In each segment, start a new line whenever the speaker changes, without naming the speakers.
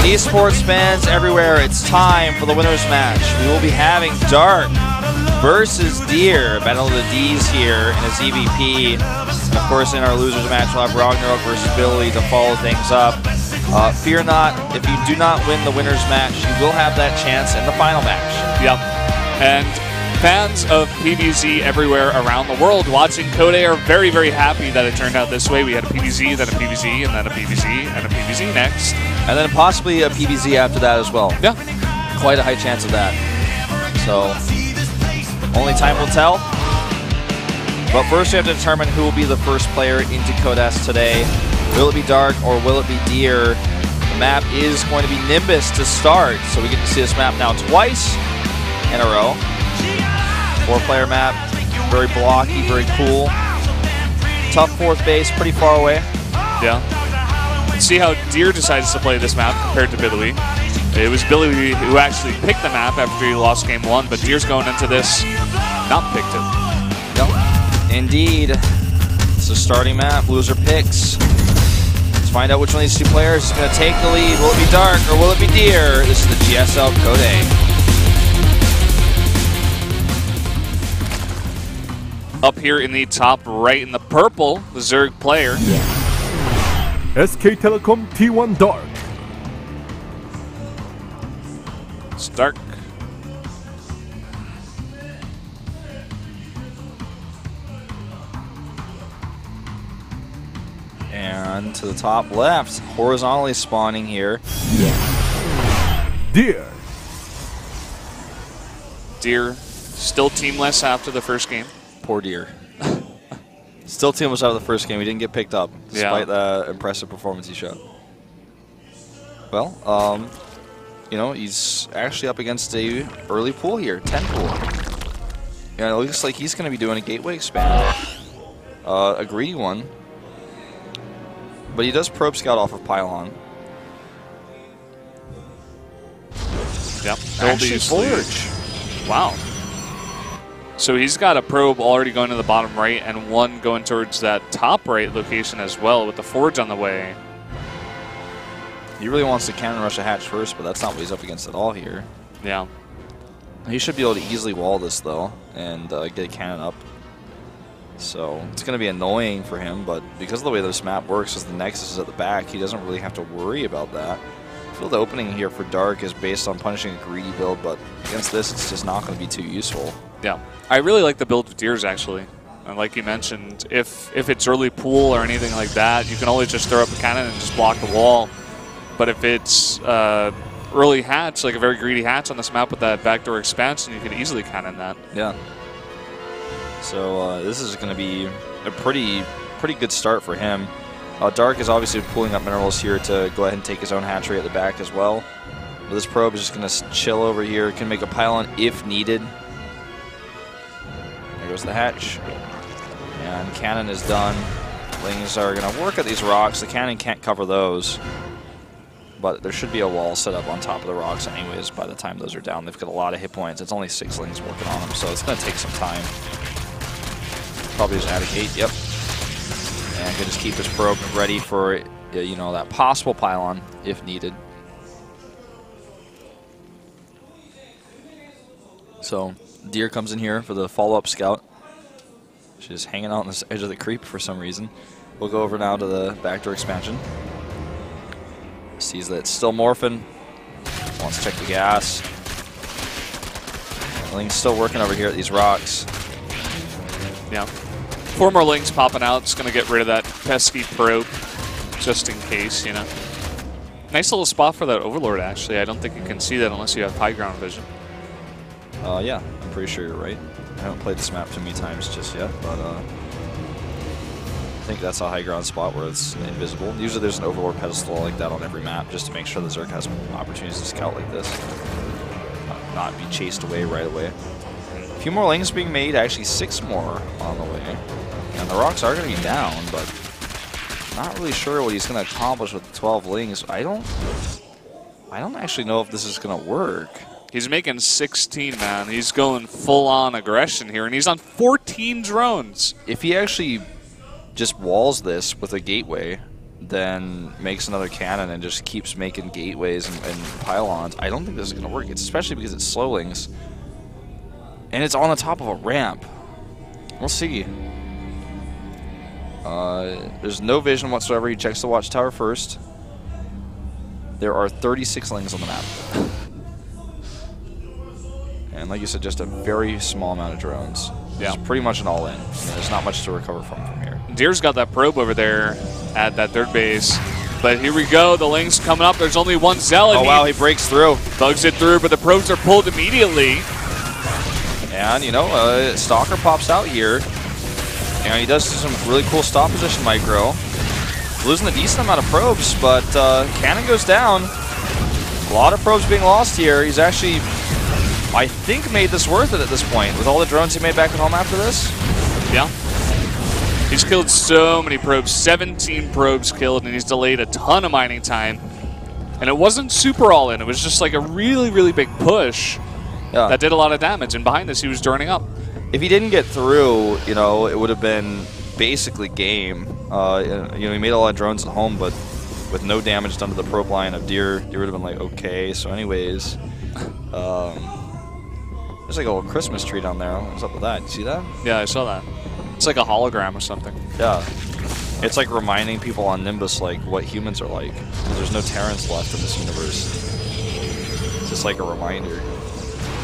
Esports fans everywhere, it's time for the winner's match. We will be having Dark versus Deer, Battle of the D's here in his EVP. And of course, in our losers match, we'll have Ragnarok versus Billy to follow things up. Fear not, if you do not win the winner's match, you will have that chance in the final match.
Yep. And fans of PvZ everywhere around the world watching Code A are very, very happy that it turned out this way. We had a PvZ, then a PvZ, and then a PvZ, and a PvZ next.
And then possibly a PvZ after that as well.
Yeah.
Quite a high chance of that. So, only time will tell. But first we have to determine who will be the first player into Code S today. Will it be Dark or will it be Deer? The map is going to be Nimbus to start, so we get to see this map now twice in a row. 4-player map, very blocky, very cool. Tough fourth base, pretty far away.
Yeah. See how Deer decides to play this map compared to Billy. It was Billy who actually picked the map after he lost game 1, but Deer's going into this not picked it.
Yep. Indeed. It's a starting map, loser picks. Let's find out which one of these two players is going to take the lead. Will it be Dark or will it be Deer? This is the GSL Code A.
Up here in the top right in the purple, the Zerg player.
SK Telecom T1 Dark.
It's Dark.
And to the top left, horizontally spawning here.
Deer.
Deer still teamless after the first game.
Poor Deer. Still teamless out of the first game. He didn't get picked up, despite the impressive performance he showed. Well, you know, he's actually up against a early pool here, 10 pool. Yeah, it looks like he's going to be doing a gateway expand. A greedy one. But he does probe scout off of Pylon.
Yep.
Actually, Forge.
Wow. So he's got a probe already going to the bottom right and one going towards that top right location as well with the Forge on the way.
He really wants to cannon rush a hatch first, but that's not what he's up against at all here.
Yeah.
He should be able to easily wall this, though, and get a cannon up. So it's going to be annoying for him, but because of the way this map works, as the Nexus is at the back, he doesn't really have to worry about that. I feel the opening here for Dark is based on punishing a greedy build, but against this, it's just not going to be too useful.
Yeah. I really like the build with Deers, actually. And like you mentioned, if it's early pool or anything like that, you can always just throw up a cannon and just block the wall. But if it's early hatch, like a very greedy hatch on this map with that backdoor expansion, you can easily cannon that.
Yeah. So this is going to be a pretty good start for him. Dark is obviously pulling up minerals here to go ahead and take his own hatchery at the back as well. But this probe is just going to chill over here. Can make a pylon if needed. There goes the hatch. And cannon is done. Lings are going to work at these rocks. The cannon can't cover those. But there should be a wall set up on top of the rocks anyways by the time those are down. They've got a lot of hit points. It's only 6 Lings working on them, so it's going to take some time. Probably just add a gate, yep. And can just keep his probe ready for, you know, that possible pylon if needed. So Deer comes in here for the follow-up scout. She's just hanging out on the edge of the creep for some reason. We'll go over now to the backdoor expansion. Sees that it's still morphing. Wants to check the gas. Ling's still working over here at these rocks.
Yeah. 4 more Lings popping out. It's going to get rid of that pesky probe just in case, you know. Nice little spot for that Overlord, actually. I don't think you can see that unless you have high ground vision.
Yeah, I'm pretty sure you're right. I haven't played this map too many times just yet, but I think that's a high ground spot where it's invisible. Usually there's an Overlord pedestal like that on every map just to make sure the Zerg has opportunities to scout like this. Not be chased away right away. A few more Lings being made, actually 6 more on the way. And the rocks are going to be down, but not really sure what he's going to accomplish with the 12 Lings. I don't actually know if this is going to work.
He's making 16, man. He's going full-on aggression here, and he's on 14 drones.
If he actually just walls this with a gateway, then makes another cannon and just keeps making gateways and pylons, I don't think this is going to work, especially because it's slowlings. And it's on the top of a ramp. We'll see. There's no vision whatsoever. He checks the watchtower first. There are 36 lings on the map. And like you said, just a very small amount of drones.
Yeah.
It's pretty much an all-in. There's not much to recover from here.
Deer's got that probe over there at that third base. But here we go. The ling's coming up. There's only one Zealot.
Oh, wow, he breaks through.
Bugs it through, but the probes are pulled immediately.
And, you know, Stalker pops out here. And he does some really cool stop position micro. Losing a decent amount of probes, but cannon goes down. A lot of probes being lost here. He's actually, I think, made this worth it at this point. With all the drones he made back at home after this.
Yeah. He's killed so many probes. 17 probes killed, and he's delayed a ton of mining time. And it wasn't super all-in. It was just like a really, really big push that did a lot of damage. And behind this, he was turning up.
If he didn't get through, you know, it would have been basically game. You know, he made a lot of drones at home, but with no damage done to the probe line of Deer, Deer would have been like, okay. So anyways, there's like a little Christmas tree down there. What's up with that? You see that?
Yeah, I saw that. It's like a hologram or something.
Yeah. It's like reminding people on Nimbus like what humans are like. There's no Terrans left in this universe. It's just like a reminder.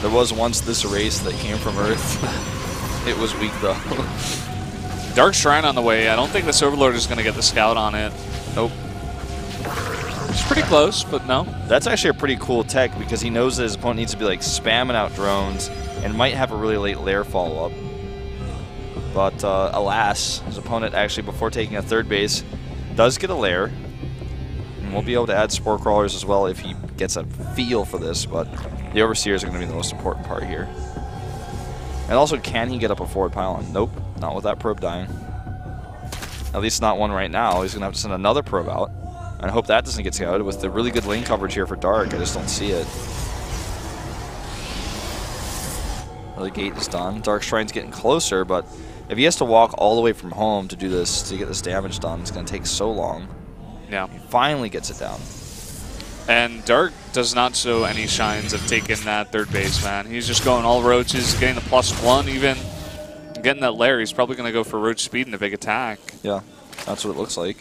There was once this race that came from Earth. It was weak though.
Dark Shrine on the way. I don't think this Overlord is going to get the scout on it.
Nope.
It's pretty close, but no.
That's actually a pretty cool tech because he knows that his opponent needs to be like spamming out drones and might have a really late lair follow-up. But alas, his opponent actually, before taking a third base, does get a lair. And we'll be able to add Spore Crawlers as well if he gets a feel for this, but the Overseers are going to be the most important part here. And also, can he get up a forward pylon? Nope, not with that probe dying. At least not one right now. He's going to have to send another probe out. And I hope that doesn't get scouted. With the really good lane coverage here for Dark, I just don't see it. Well, the gate is done. Dark Shrine's getting closer, but if he has to walk all the way from home to do this, to get this damage done, it's going to take so long.
Yeah.
He finally gets it down.
And Dark does not show any signs of taking that third base, man. He's just going all roaches, getting the +1 even. Getting that lair, he's probably going to go for roach speed and a big attack.
Yeah, that's what it looks like.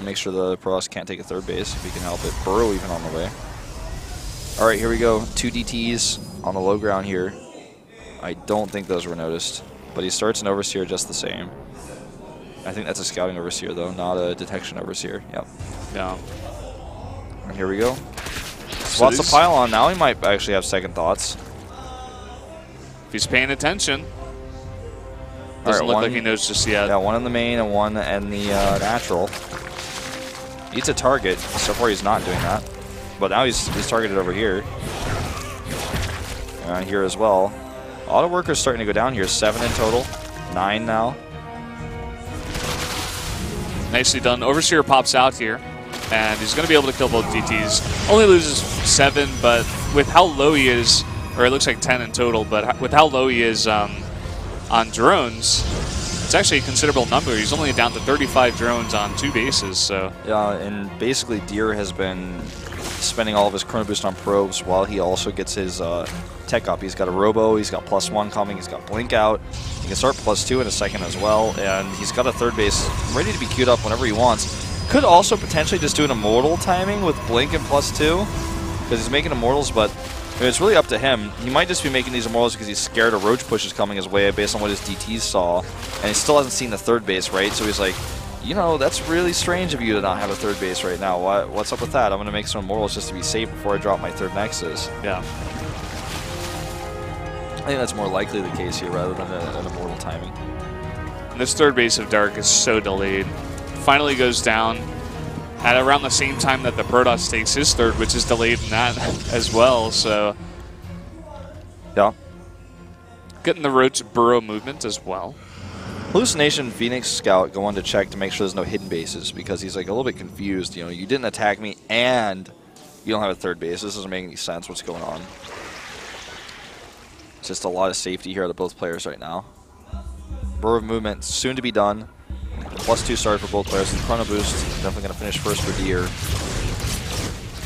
Make sure the Protoss can't take a third base if he can help it. Burrow even on the way. All right, here we go. 2 DTs on the low ground here. I don't think those were noticed, but he starts an Overseer just the same. I think that's a scouting Overseer, though, not a detection Overseer. Yep.
Yeah.
And here we go. Spots the pylon. Now he might actually have second thoughts.
If he's paying attention. Doesn't look like he knows just yet.
Yeah, one in the main and one in the natural. Needs a target. So far he's not doing that. But now he's targeted over here. And here as well. Auto workers starting to go down here. 7 in total. 9 now.
Nicely done. Overseer pops out here. And he's going to be able to kill both DTs. Only loses 7, but with how low he is, or it looks like 10 in total, but with how low he is on drones, it's actually a considerable number. He's only down to 35 drones on 2 bases. So
yeah, and basically Deer has been spending all of his Chrono Boost on probes while he also gets his tech up. He's got a Robo, he's got +1 coming, he's got Blink out. He can start +2 in a second as well, and he's got a third base ready to be queued up whenever he wants. Could also potentially just do an Immortal timing with Blink and +2, because he's making Immortals, but I mean, it's really up to him. He might just be making these Immortals because he's scared a Roach push is coming his way based on what his DTs saw, and he still hasn't seen the third base, right? So he's like, you know, that's really strange of you to not have a third base right now. What's up with that? I'm going to make some Immortals just to be safe before I drop my third Nexus.
yeah.
I think that's more likely the case here rather than an Immortal timing.
And this third base of Dark is so delayed. Finally goes down at around the same time that the Protoss takes his third, which is delayed in that as well. So
yeah,
getting the Roach Burrow movement as well.
Hallucination Phoenix Scout going to check to make sure there's no hidden bases because he's like a little bit confused. You know, you didn't attack me and you don't have a third base. This doesn't make any sense. What's going on? It's just a lot of safety here out of both players right now. Burrow movement soon to be done. +2 start for both players. The Chrono Boost definitely going to finish first for Deer,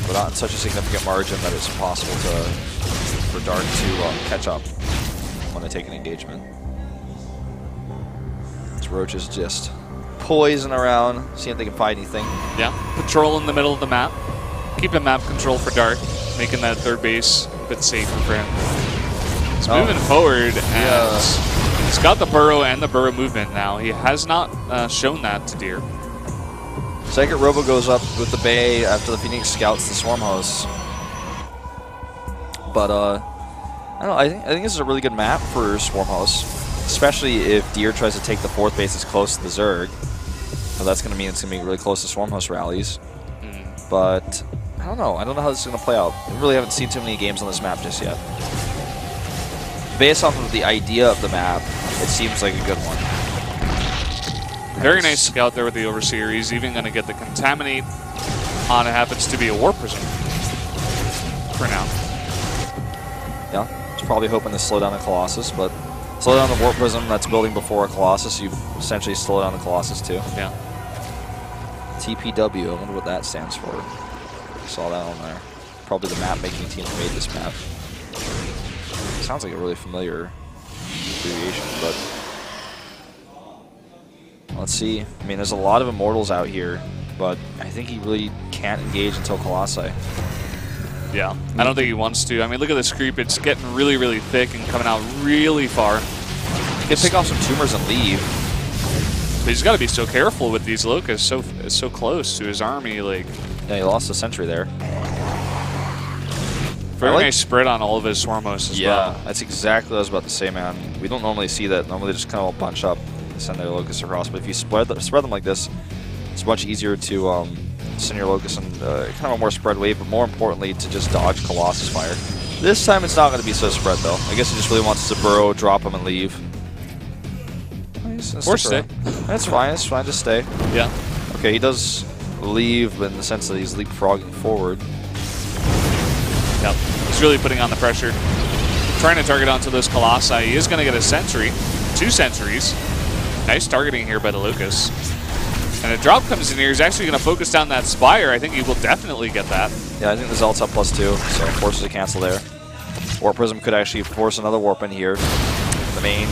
but not in such a significant margin that it's impossible for Dark to catch up when they take an engagement. This Roach is just poising around, seeing if they can find anything.
Yeah, patrol in the middle of the map. Keeping map control for Dark, making that third base a bit safer for him. He's moving forward, and he's got the burrow and the burrow movement now. He has not shown that to Deer.
Second Robo goes up with the Bay after the Phoenix scouts the Swarm Host. But I don't know. I think this is a really good map for Swarm Host, especially if Deer tries to take the fourth base as close to the Zerg. So that's going to mean it's going to be really close to Swarm Host rallies. But I don't know. I don't know how this is going to play out. I really haven't seen too many games on this map just yet. Based off of the idea of the map, it seems like a good one.
Very nice scout there with the Overseer. He's even going to get the Contaminate on. It happens to be a Warp Prism for now.
Yeah, he's probably hoping to slow down the Colossus, but slow down the Warp Prism that's building before a Colossus, you've essentially slowed down the Colossus too.
Yeah.
TPW, I wonder what that stands for. Saw that on there. Probably the map making team that made this map. Sounds like a really familiar abbreviation, but let's see. I mean, there's a lot of Immortals out here, but I think he really can't engage until Colossi.
Yeah, I don't think he wants to. I mean, look at this creep. It's getting really, really thick and coming out really far.
He could pick off some tumors and leave.
But he's got to be so careful with these Locusts so close to his army. Like,
yeah, he lost a sentry there.
Very nice spread on all of his Swarm Hosts as well.
Yeah, that's exactly what I was about to say, man. We don't normally see that. Normally they just kind of all bunch up and send their Locusts across. But if you spread them like this, it's much easier to send your Locusts in kind of a more spread wave, but more importantly, to just dodge Colossus fire. This time it's not going to be so spread, though. I guess he just really wants to burrow, drop him, and leave.
Or stay.
That's fine. It's fine. Just stay.
Yeah.
Okay, he does leave in the sense that he's leapfrogging forward.
Yep. He's really putting on the pressure. Trying to target onto those Colossi. He is going to get a sentry. 2 sentries. Nice targeting here by the Lucas. And a drop comes in here. He's actually going to focus down that Spire. I think he will definitely get that.
Yeah, I think the Zelt's up +2, so forces a cancel there. Warp Prism could actually force another warp in here. In the main.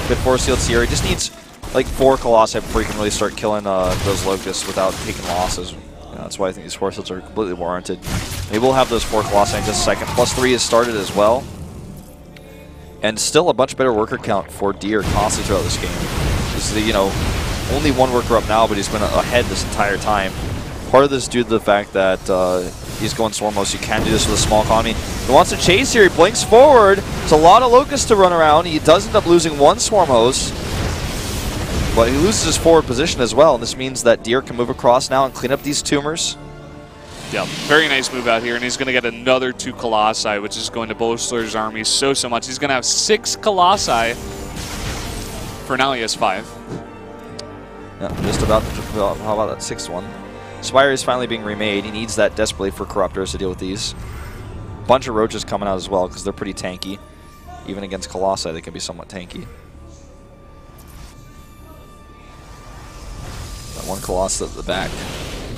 Good force fields here. He just needs like 4 Colossi before he can really start killing those Locusts without taking losses. That's why I think these force fields are completely warranted. Maybe we'll have those 4 Colossi in just a second. +3 has started as well. And still a much better worker count for Deer constantly throughout this game. This is the, only 1 worker up now, but he's been ahead this entire time. Part of this due to the fact that he's going Swarm Host. You can do this with a small economy. He wants to chase here. He blinks forward. There's a lot of Locusts to run around. He does end up losing 1 Swarm Host. But he loses his forward position as well. And this means that Deer can move across now and clean up these tumors.
Yeah, very nice move out here. And he's going to get another 2 Colossi, which is going to bolster his army so much. He's going to have 6 Colossi. For now, he has 5.
Yeah, just about. How about that 6th one? Spire is finally being remade. He needs that desperately for Corruptors to deal with these. Bunch of Roaches coming out as well because they're pretty tanky. Even against Colossi, they can be somewhat tanky. That 1 Colossus at the back,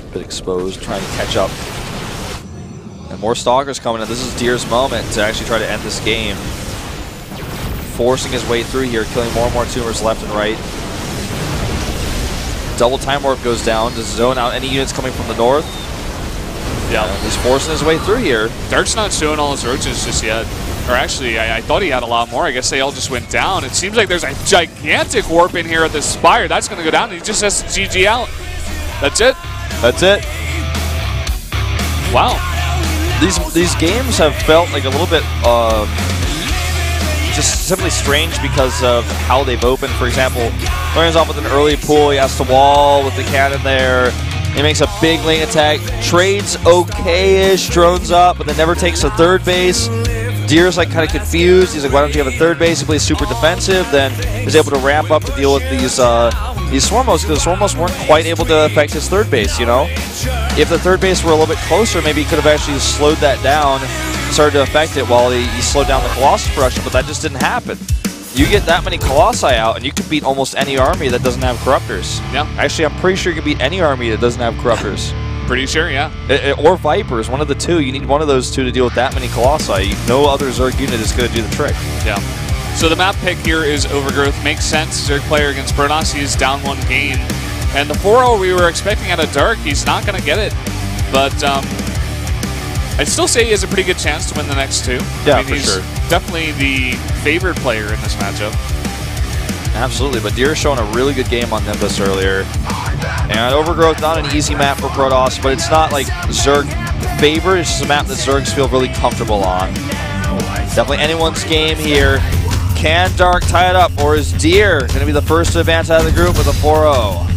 a bit exposed, trying to catch up. And more Stalkers coming in. This is Deer's moment to actually try to end this game. Forcing his way through here, killing more and more tumors left and right. Double Time Warp goes down to zone out any units coming from the north.
Yeah.
And he's forcing his way through here.
Dark's not showing all his Roaches just yet. Or actually, I thought he had a lot more. I guess they all just went down. It seems like there's a gigantic warp in here at this Spire. That's going to go down, and he just has to GG out. That's it.
That's it.
Wow.
These games have felt like a little bit just simply strange because of how they've opened. For example, starting off with an early pull, he has to wall with the cannon there. He makes a big lane attack, trades okay-ish, drones up, but then never takes a third base. Deer's like kind of confused. He's like, why don't you have a third base? He plays super defensive. Then he's able to ramp up to deal with these Swarm Hosts, because the Swarm Hosts weren't quite able to affect his third base, If the third base were a little bit closer, maybe he could have actually slowed that down, started to affect it while he slowed down the Colossus production, but that just didn't happen. You get that many Colossi out, and you can beat almost any army that doesn't have Corruptors.
Yeah.
Actually, I'm pretty sure you can beat any army that doesn't have Corruptors.
Pretty sure, yeah.
Or Vipers, one of the two. You need one of those two to deal with that many Colossi. No other Zerg unit is going to do the trick.
Yeah. So the map pick here is Overgrowth. Makes sense. Zerg player against Protoss. He's down 1 game. And the 4-0 we were expecting out of Dark, he's not going to get it. But I'd still say he has a pretty good chance to win the next 2.
Yeah,
I mean,
for
he's
sure.
definitely the favored player in this matchup.
Absolutely, but Deer showing a really good game on Nimbus earlier. And Overgrowth, not an easy map for Protoss, but it's not like Zerg favored. It's just a map that Zergs feel really comfortable on. Definitely anyone's game here. Can Dark tie it up, or is Deer going to be the first to advance out of the group with a 4-0?